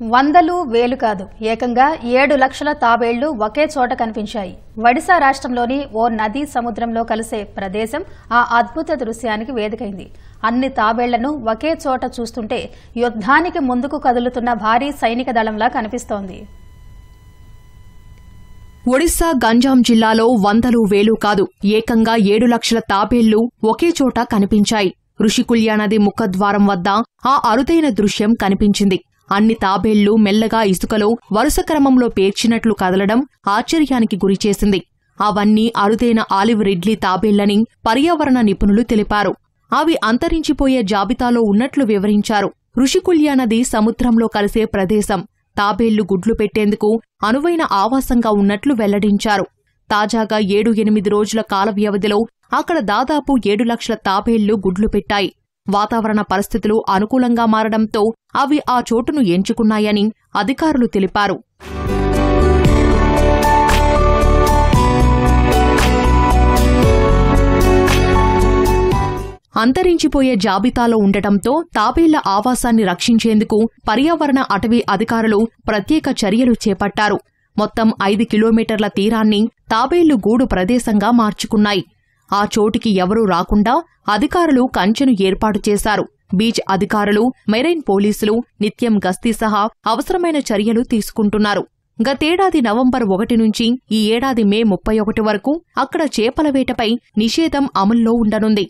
వందలు వేలు కాదు ఏకంగా 7 లక్షల తాబేళ్లు ఒకే చోట కనిపించాయి. ఒడిశా రాష్ట్రంలోని ఓ నదీ సముద్రంలో కలిసే ప్రదేశం ఆ అద్భుత దృశ్యానికి వేదికైంది. అన్ని తాబేళ్లను ఒకే చోట చూస్తుంటే యుద్ధానికి ముందుకు కదులుతున్న భారీ సైనిక దళంలా కనిపిస్తోంది. ఒడిశా గంజాం జిల్లాలో వందలు వేలు కాదు ఏకంగా 7 లక్షల తాబేళ్లు ఒకే చోట కనిపించాయి. ఋషికుల్య నది ముఖద్వారం వద్ద ఆ అరుదైన దృశ్యం కనిపించింది. అన్ని తాబేళ్లు మెల్లగా ఇసుకలో వరుస క్రమంలో పేర్చినట్లు కదలడం ఆశ్చర్యానికి గురిచేసింది. అవన్నీ అరుదైన ఆలివ్ రిడ్లీ తాబేళ్లని పర్యావరణ నిపుణులు తెలిపారు. అవి అంతరించిపోయే జాబితాలో ఉన్నట్లు వివరించారు. ఋషికుల్య నది సముద్రంలో కలిసే ప్రదేశం తాబేళ్లు గుడ్లు పెట్టేందుకు అనువైన ఆవాసంగా ఉన్నట్లు వెల్లడించారు. తాజాగా 7-8 రోజుల కాల వ్యవధిలో అక్కడ దాదాపు 7 లక్షల తాబేళ్లు గుడ్లు పెట్టాయి. వాతావరణ పరిస్థితులు అనుకూలంగా మారడంతో అవి ఆ చోటును ఎంచుకున్నాయని అధికారులు తెలిపారు. అంతరించిపోయే జాబితాలో ఉండటంతో తాబేళ్ల ఆవాసాన్ని రక్షించేందుకు పర్యావరణ అటవీ అధికారులు ప్రత్యేక చర్యలు చేపట్టారు. మొత్తం 5 కిలోమీటర్ల తీరాన్ని తాబేళ్లు గూడు ప్రదేశంగా మార్చుకున్నాయి. ఆ చోటికి ఎవరూ రాకుండా అధికారులు కంచెను ఏర్పాటు చేశారు. బీచ్ అధికారులు, మెరైన్ పోలీసులు నిత్యం గస్తీ సహా అవసరమైన చర్యలు తీసుకుంటున్నారు. గతేడాది నవంబర్ 1 నుంచి ఈ ఏడాది మే 31 వరకు అక్కడ చేపల వేటపై నిషేధం అమల్లో ఉండనుంది.